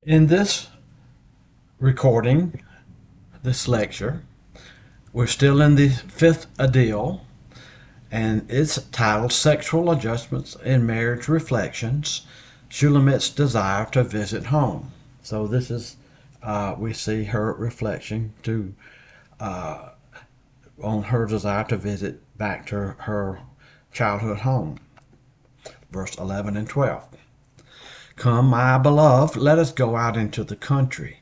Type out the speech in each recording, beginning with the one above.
In this recording, this lecture, we're still in the Fifth Idyll, and it's titled Sexual Adjustments in Marriage Reflections, Shulamit's Desire to Visit Home. So this is, we see her reflection on her desire to visit back to her childhood home. Verse 11 and 12. Come, my beloved, let us go out into the country.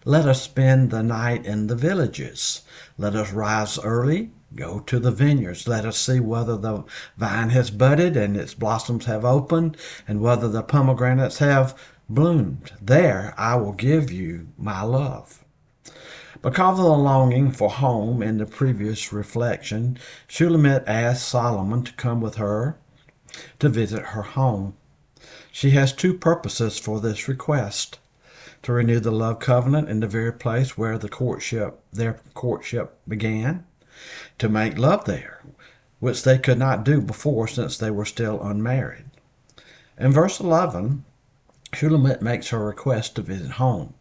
Let us spend the night in the villages. Let us rise early, go to the vineyards. Let us see whether the vine has budded and its blossoms have opened, and whether the pomegranates have bloomed. There I will give you my love. Because of the longing for home in the previous reflection, Shulamit asked Solomon to come with her to visit her home. She has two purposes for this request: to renew the love covenant in the very place where their courtship began, to make love there, which they could not do before since they were still unmarried. In verse 11, Shulamit makes her request to visit home.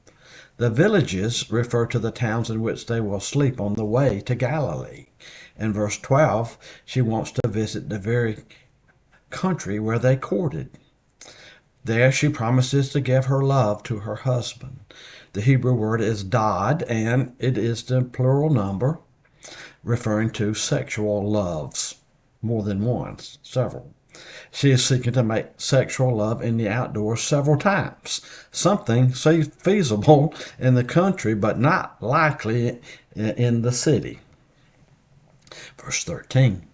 The villages refer to the towns in which they will sleep on the way to Galilee. In verse 12, she wants to visit the very country where they courted. There she promises to give her love to her husband. The Hebrew word is dad, and it is the plural number, referring to sexual loves, more than once, several. She is seeking to make sexual love in the outdoors several times, something feasible in the country but not likely in the city. Verse 13.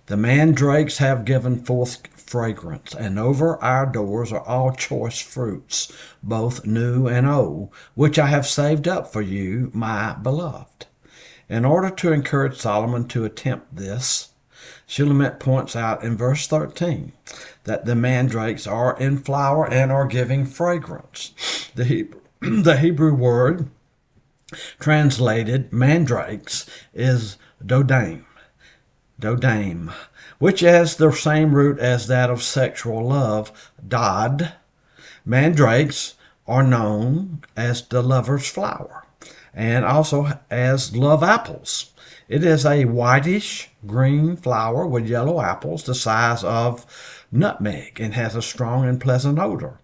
The mandrakes have given forth fragrance, and over our doors are all choice fruits, both new and old, which I have saved up for you, my beloved. In order to encourage Solomon to attempt this, Shulamit points out in verse 13 that the mandrakes are in flower and are giving fragrance. The Hebrew word translated mandrakes is dodame, which has the same root as that of sexual love, dad. Mandrakes are known as the lover's flower and also as love apples. It is a whitish green flower with yellow apples the size of nutmeg and has a strong and pleasant odor.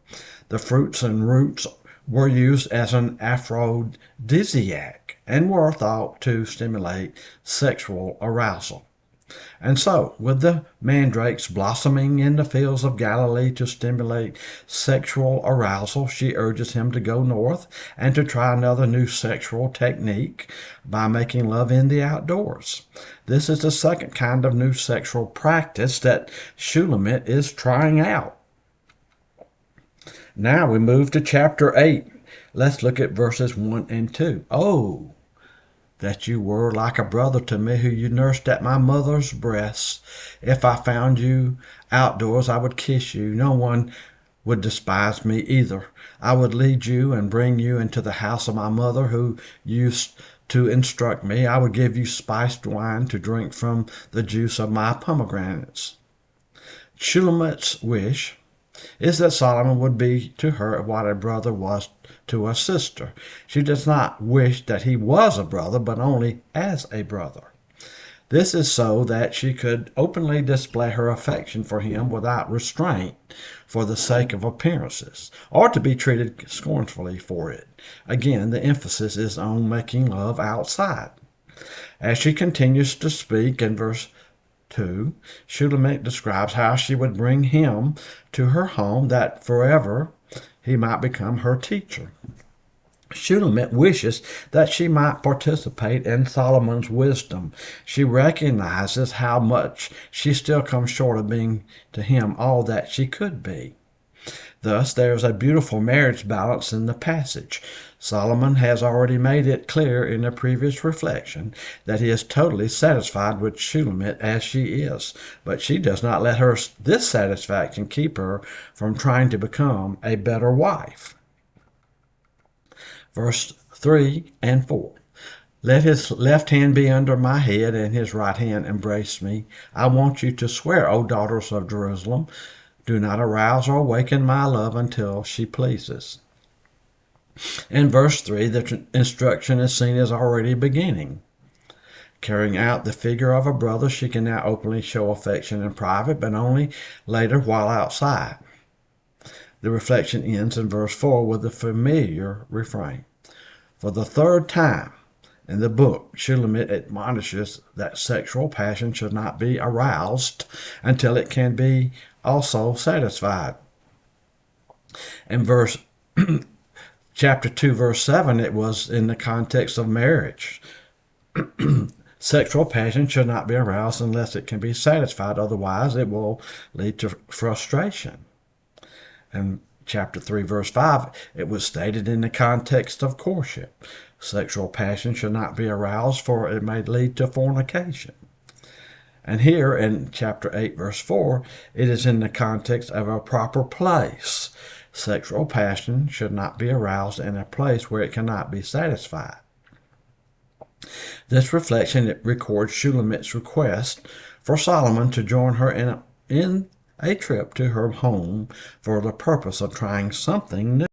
The fruits and roots were used as an aphrodisiac and were thought to stimulate sexual arousal. And so, with the mandrakes blossoming in the fields of Galilee to stimulate sexual arousal, she urges him to go north and to try another new sexual technique by making love in the outdoors. This is the second kind of new sexual practice that Shulamit is trying out. Now we move to chapter 8. Let's look at verses 1 and 2. Oh, that you were like a brother to me who you nursed at my mother's breasts. If I found you outdoors, I would kiss you. No one would despise me either. I would lead you and bring you into the house of my mother who used to instruct me. I would give you spiced wine to drink from the juice of my pomegranates. Shulamit's wish is that Solomon would be to her what a brother was to a sister. She does not wish that he was a brother, but only as a brother. This is so that she could openly display her affection for him without restraint for the sake of appearances, or to be treated scornfully for it. Again, the emphasis is on making love outside. As she continues to speak in verse 2, Shulamit describes how she would bring him to her home that forever he might become her teacher. Shulamit wishes that she might participate in Solomon's wisdom. She recognizes how much she still comes short of being to him all that she could be. Thus, there is a beautiful marriage balance in the passage. Solomon has already made it clear in a previous reflection that he is totally satisfied with Shulamit as she is, but she does not let this satisfaction keep her from trying to become a better wife. Verse 3 and 4. Let his left hand be under my head and his right hand embrace me. I want you to swear, O daughters of Jerusalem, do not arouse or awaken my love until she pleases. In verse 3, the instruction is seen as already beginning. Carrying out the figure of a brother, she can now openly show affection in private, but only later while outside. The reflection ends in verse 4 with the familiar refrain. For the third time in the book, Shulamit admonishes that sexual passion should not be aroused until it can be also satisfied. In chapter 2, verse 7, it was in the context of marriage. Sexual passion should not be aroused unless it can be satisfied, otherwise it will lead to frustration. In chapter 3, verse 5, it was stated in the context of courtship. Sexual passion should not be aroused, for it may lead to fornication. And here in chapter 8, verse 4, it is in the context of a proper place. Sexual passion should not be aroused in a place where it cannot be satisfied. This reflection records Shulamit's request for Solomon to join her in a trip to her home for the purpose of trying something new.